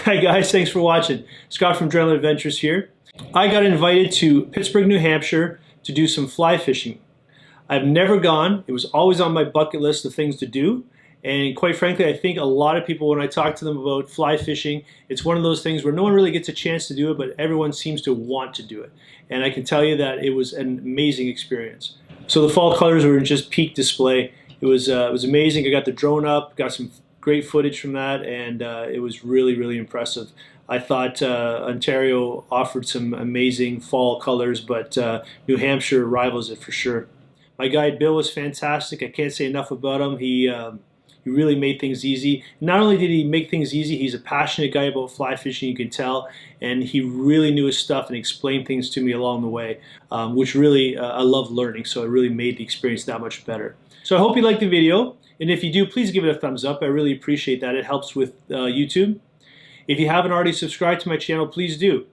Hi guys, thanks for watching. Scott from Adrenaline Adventures here. I got invited to Pittsburgh, New Hampshire to do some fly fishing. I've never gone. It was always on my bucket list of things to do. And quite frankly, I think a lot of people, when I talk to them about fly fishing, it's one of those things where no one really gets a chance to do it, but everyone seems to want to do it. And I can tell you that it was an amazing experience. So the fall colors were in just peak display. It was amazing. I got the drone up, got some great footage from that, and it was really, really impressive. I thought Ontario offered some amazing fall colors, but New Hampshire rivals it for sure. My guide Bill was fantastic. I can't say enough about him. He really made things easy. Not only did he make things easy, he's a passionate guy about fly fishing, you can tell, and he really knew his stuff and explained things to me along the way, which really I love learning, so it really made the experience that much better. So I hope you liked the video. And if you do, please give it a thumbs up. I really appreciate that. It helps with YouTube. If you haven't already subscribed to my channel, please do.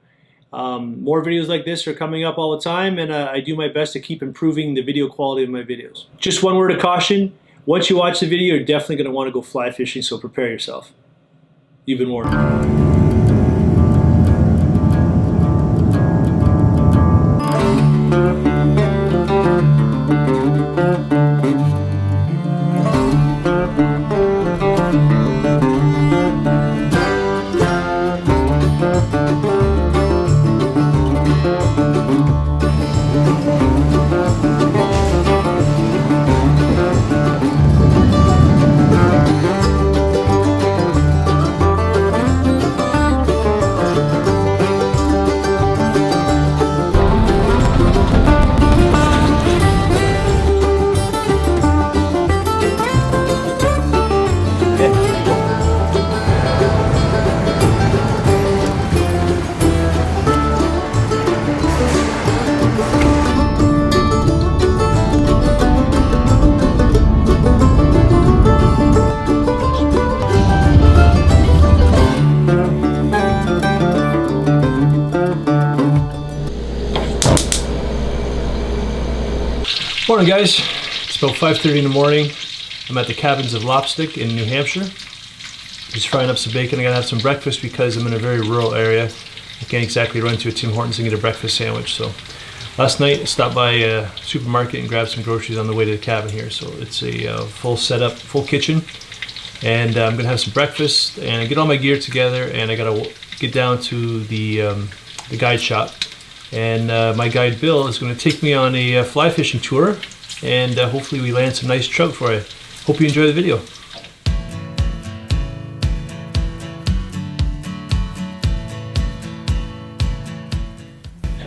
More videos like this are coming up all the time, and I do my best to keep improving the video quality of my videos. Just one word of caution. Once you watch the video, you're definitely going to want to go fly fishing, so prepare yourself. You've been warned. Morning guys, it's about 5:30 in the morning. I'm at the cabins of Lopstick in New Hampshire. Just frying up some bacon. I gotta have some breakfast because I'm in a very rural area. I can't exactly run to a Tim Hortons and get a breakfast sandwich. So last night I stopped by a supermarket and grabbed some groceries on the way to the cabin here. So it's a full setup, full kitchen. And I'm gonna have some breakfast and get all my gear together, and I gotta get down to the guide shop. And my guide Bill is going to take me on a fly fishing tour, and hopefully we land some nice trout for you. Hope you enjoy the video.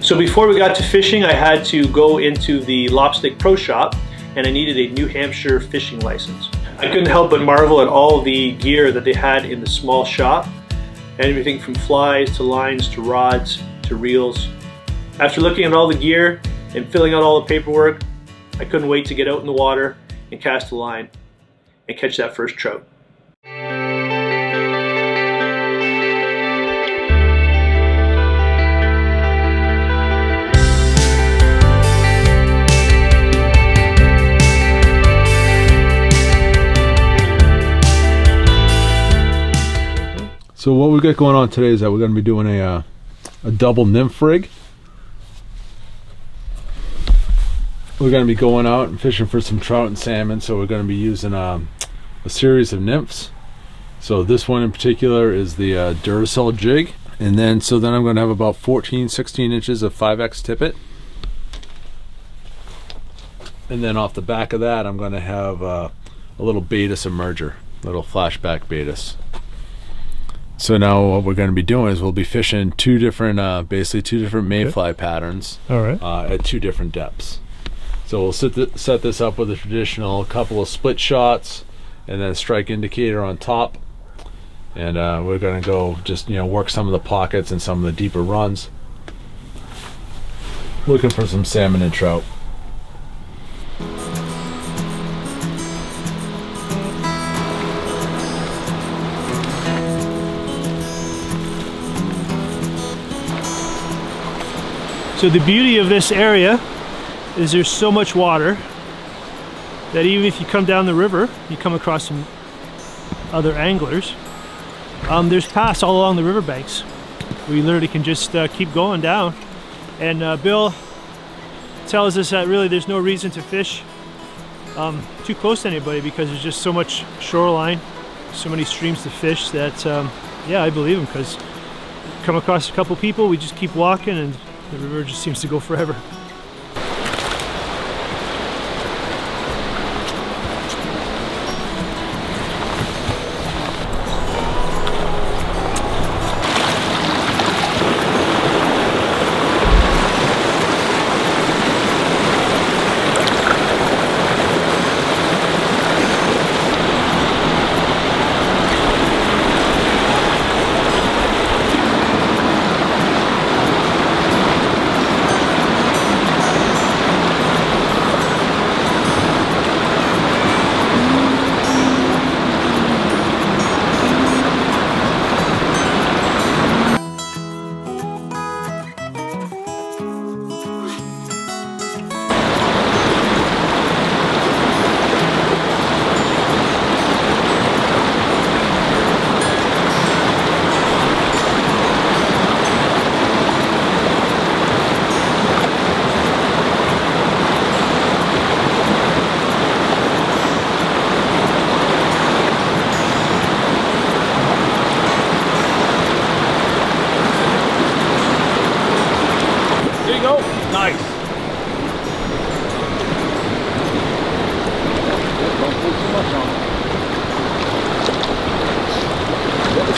So before we got to fishing, I had to go into the Lopstick Pro Shop, and I needed a New Hampshire fishing license. I couldn't help but marvel at all the gear that they had in the small shop. Everything from flies to lines to rods to reels. After looking at all the gear and filling out all the paperwork, I couldn't wait to get out in the water and cast a line and catch that first trout. So what we got going on today is that we're going to be doing a double nymph rig. We're going to be going out and fishing for some trout and salmon, so we're going to be using a series of nymphs. So this one in particular is the Duracell jig, and then I'm going to have about 16 inches of 5X tippet, and then off the back of that I'm going to have a little beta submerger, little flashback betas. So now what we're going to be doing is we'll be fishing basically two different mayfly patterns. All right. At two different depths. So we'll set this up with a traditional couple of split shots and then a strike indicator on top. And we're going to go just work some of the pockets and some of the deeper runs, looking for some salmon and trout. So the beauty of this area is there's so much water that even if you come down the river, you come across some other anglers. There's paths all along the riverbanks. We literally can just keep going down. And Bill tells us that really there's no reason to fish too close to anybody because there's just so much shoreline, so many streams to fish that, yeah, I believe him, because come across a couple people, we just keep walking and the river just seems to go forever.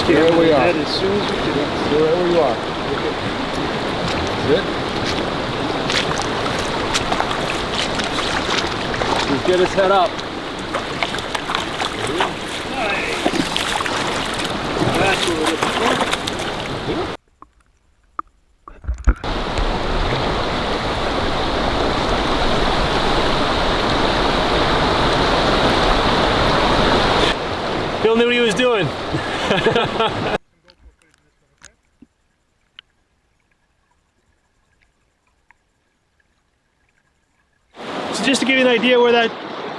There we are. As soon as you can. Stay right where you are. That's it. Just get his head up. Nice. That's what we're looking for. Bill knew what he was doing. So just to give you an idea where that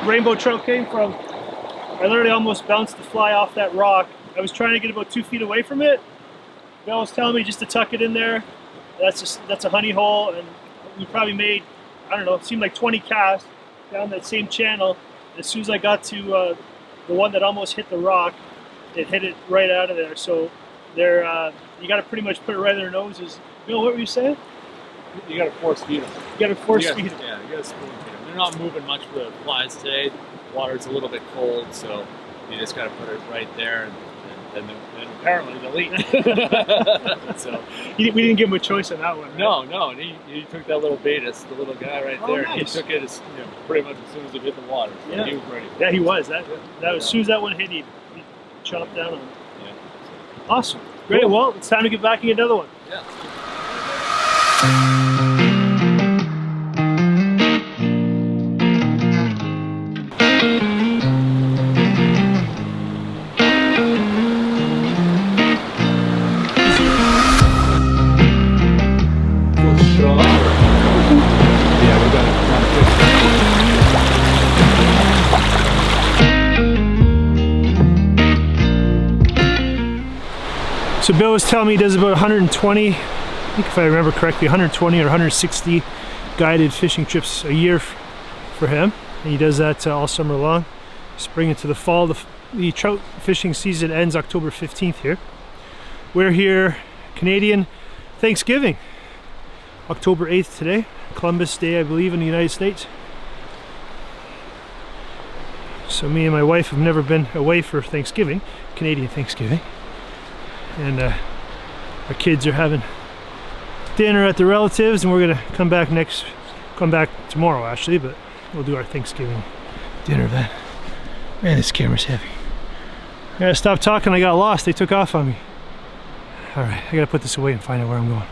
rainbow trout came from, I literally almost bounced the fly off that rock. I was trying to get about 2 feet away from it. Bill was telling me just to tuck it in there. That's a honey hole, and we probably made, I don't know, it seemed like 20 casts down that same channel. As soon as I got to the one that almost hit the rock, it hit it right out of there. So they're you got to pretty much put it right in their noses. Bill, what were you saying? You got to force feed them. You got to force feed them. Yeah, you got to spoon feed them. They're not moving much for the flies today. The water's a little bit cold, so you just got to put it right there, and apparently they'll eat. So we didn't give him a choice on that one. Right? No, and he took that little Betis, the little guy right there. Nice. And he took it pretty much as soon as it hit the water. So Yeah. he was ready. Yeah, he was. That as soon as that one hit, he chopped down on it. Yeah. Awesome. Great. Cool. Well, it's time to get back and get another one. Yeah. So Bill was telling me he does about 120, I think if I remember correctly, 120 or 160 guided fishing trips a year for him. And he does that all summer long, spring into the fall. The trout fishing season ends October 15th here. We're here, Canadian Thanksgiving, October 8th today, Columbus Day, I believe, in the United States. So me and my wife have never been away for Thanksgiving, Canadian Thanksgiving. and our kids are having dinner at the relatives, and we're gonna come back tomorrow actually, but we'll do our Thanksgiving dinner then. Man, this camera's heavy. I gotta stop talking, I got lost, they took off on me. All right, I gotta put this away and find out where I'm going.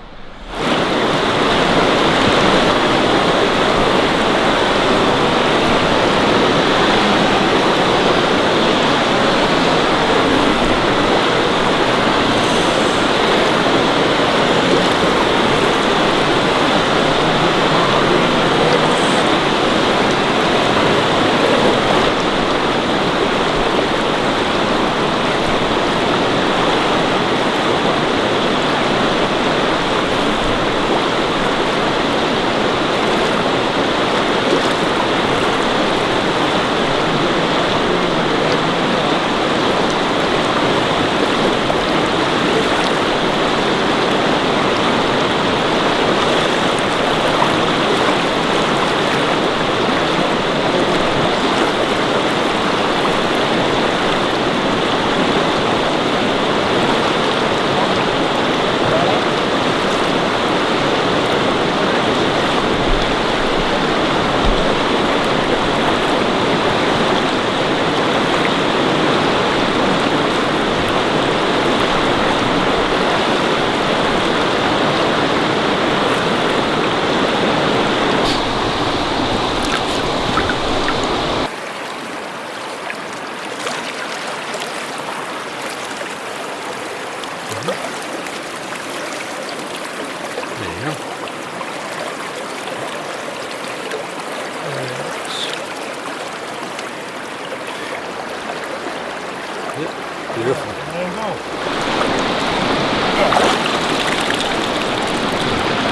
Beautiful. There you go.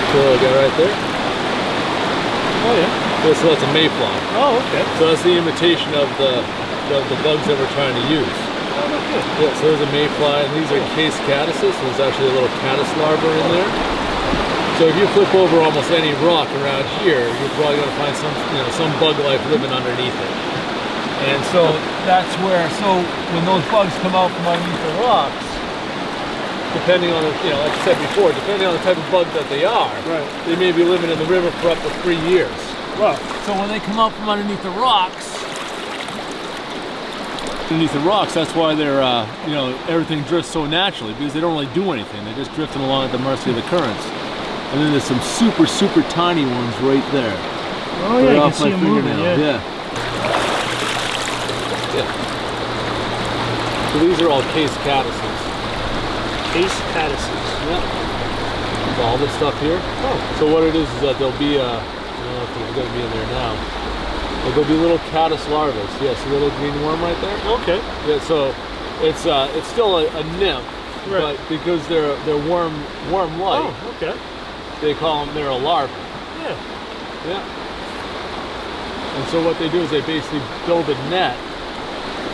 Cool, guy right there. Oh yeah. Yeah, so that's a mayfly. Oh, okay. So that's the imitation of the bugs that we're trying to use. Oh, no good. Yeah, so there's a mayfly, and these are case caddises. So there's actually a little caddis larva in there. So if you flip over almost any rock around here, you're probably going to find some bug life living underneath it. And so that's where, when those bugs come out from underneath the rocks, depending on, like I said before, depending on the type of bug that they are, Right. they may be living in the river for up to 3 years. Wow. So when they come out from underneath the rocks, that's why they're, everything drifts so naturally, because they don't really do anything. They're just drifting along at the mercy of the currents. And then there's some super, super tiny ones right there. Oh yeah, you can see them moving, yeah. So these are all case caddises. Case caddises. Yeah. All this stuff here. Oh. So what it is that there'll be I don't know if it's going to be in there now. But there'll be little caddis larvae. Yeah, see the little green worm right there? Okay. Yeah, so it's still a nymph, Right. but because they're worm-like, Oh, okay. they're a larva. Yeah. Yeah. And so what they do is they basically build a net,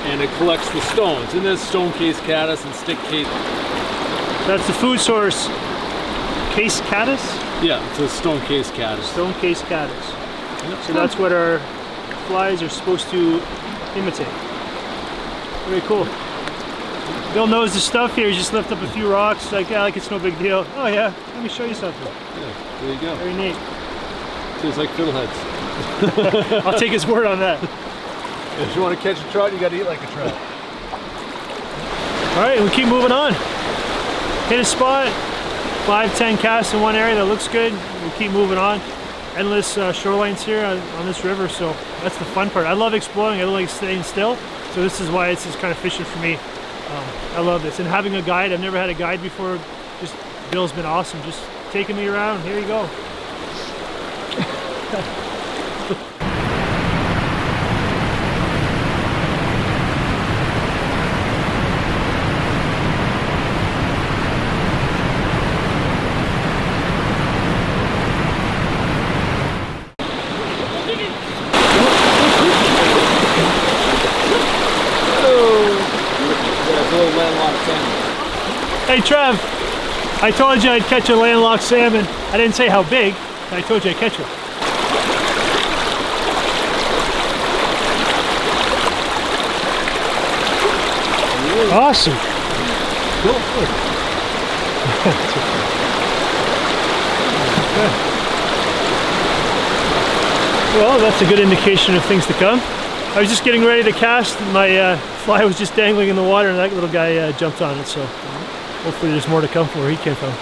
and it collects the stones. And there's stone case caddis and stick case. That's the food source. Case caddis? Yeah, it's a stone case caddis. Stone case caddis. So that's what our flies are supposed to imitate. Very cool. Bill knows the stuff here. He just lift up a few rocks, like it's no big deal. Oh yeah, let me show you something. Yeah, there you go. Very neat. Tastes like fiddleheads. I'll take his word on that. If you want to catch a trout, you got to eat like a trout. All right, we keep moving on. Hit a spot, 5-10 casts in one area that looks good. We'll keep moving on. Endless shorelines here on this river, so that's the fun part. I love exploring. I don't like staying still, so this is why it's just kind of fishing for me. I love this, and having a guide. I've never had a guide before. Just Bill's been awesome, just taking me around. Here you go. Hey Trev, I told you I'd catch a landlocked salmon. I didn't say how big, but I told you I'd catch one. Awesome. Cool. Well, that's a good indication of things to come. I was just getting ready to cast. My fly was just dangling in the water, and that little guy jumped on it. So hopefully there's more to come from where he came from.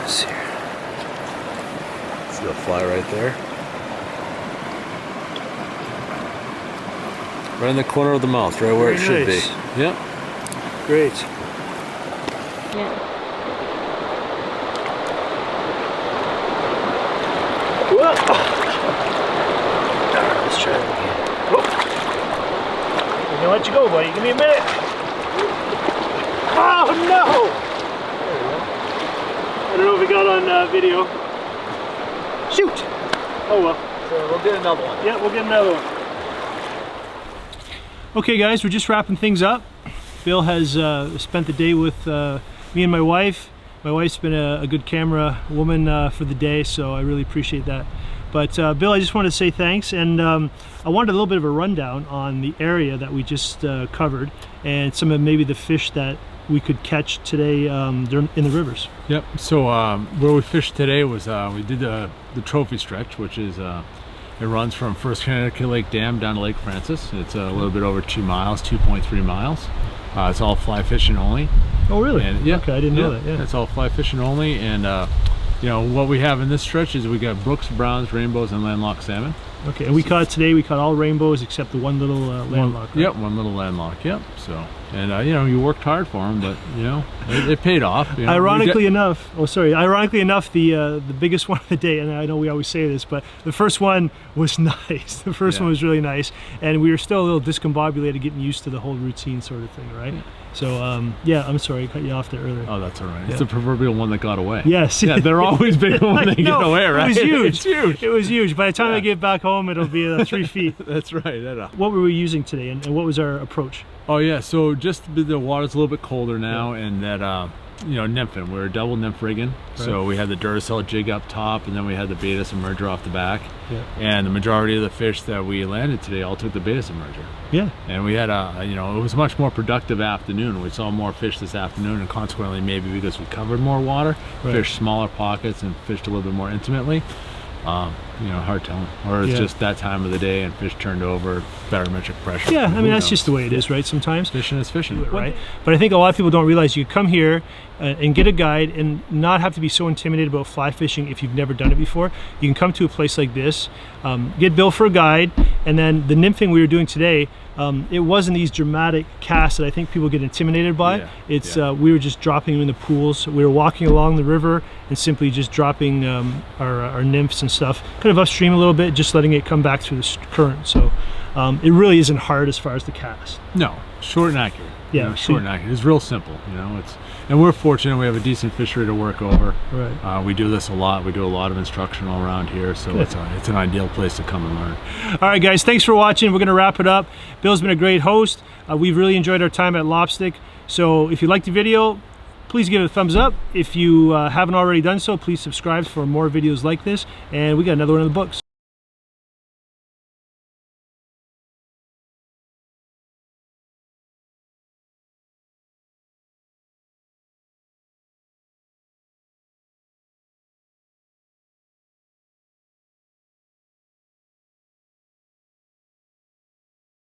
See the fly right there? Right in the corner of the mouth, right where it should be. Yep. Great. Yeah. Let's try it again. I'm gonna let you go, buddy. Give me a minute. Oh no! There we go. I don't know if we got on video. Shoot! Oh well. So we'll get another one. Yeah, we'll get another one. Okay guys, we're just wrapping things up. Bill has spent the day with me and my wife. My wife's been a good camera woman for the day, so I really appreciate that. But Bill, I just wanted to say thanks, and I wanted a little bit of a rundown on the area that we just covered, and some of maybe the fish that we could catch today in the rivers. Yep. So where we fished today was we did the trophy stretch, which is it runs from First Connecticut Lake Dam down to Lake Francis. It's a little bit over 2 miles, 2.3 miles. It's all fly fishing only. Oh really? And, yeah, okay, I didn't know that. Yeah, it's all fly fishing only, and you know what we have in this stretch is we got brooks, browns, rainbows, and landlocked salmon. Okay, and we caught today. We caught all rainbows except the one little landlocked. Right? Yep, one little landlocked. Yep. So, and you know, you worked hard for them, but you know, it paid off. You know? Ironically enough, the biggest one of the day, and I know we always say this, but the first one was nice. The first one was really nice, and we were still a little discombobulated getting used to the whole routine sort of thing, right? Yeah. So yeah, I'm sorry I cut you off there earlier. Oh, that's all right. It's the proverbial one that got away. Yes. Yeah, they're always big when they get away, right? It was huge. It's huge. It was huge. By the time I get back home, it'll be 3 feet. That's right. What were we using today, and what was our approach? Oh yeah, so just the water's a little bit colder now, and that you know, nymphing. We're double nymph rigging, so we had the Duracell jig up top, and then we had the beta submerger off the back. Yeah. And the majority of the fish that we landed today all took the beta submerger. Yeah. And we had you know, it was a much more productive afternoon. We saw more fish this afternoon, and consequently, maybe because we covered more water, fished smaller pockets and fished a little bit more intimately. You know, hard telling. Or it's just that time of the day and fish turned over, barometric pressure. Yeah, I mean, that's just the way it is, right? Sometimes. Fishing is fishing. Right? But I think a lot of people don't realize you come here and get a guide and not have to be so intimidated about fly fishing if you've never done it before. You can come to a place like this, get Bill for a guide, and then the nymphing we were doing today, it wasn't these dramatic casts that I think people get intimidated by. Yeah, it's we were just dropping them in the pools. We were walking along the river and simply just dropping our nymphs and stuff, kind of upstream a little bit, just letting it come back through the current. So it really isn't hard as far as the cast. No, short and accurate. Yeah, you know, short and accurate. It's real simple. You know, and we're fortunate we have a decent fishery to work over. Right. We do this a lot. We do a lot of instructional around here, so it's an ideal place to come and learn. All right, guys, thanks for watching. We're going to wrap it up. Bill's been a great host. We've really enjoyed our time at Lopstick. So if you liked the video, please give it a thumbs up. If you haven't already done so, please subscribe for more videos like this. And we got another one in the books.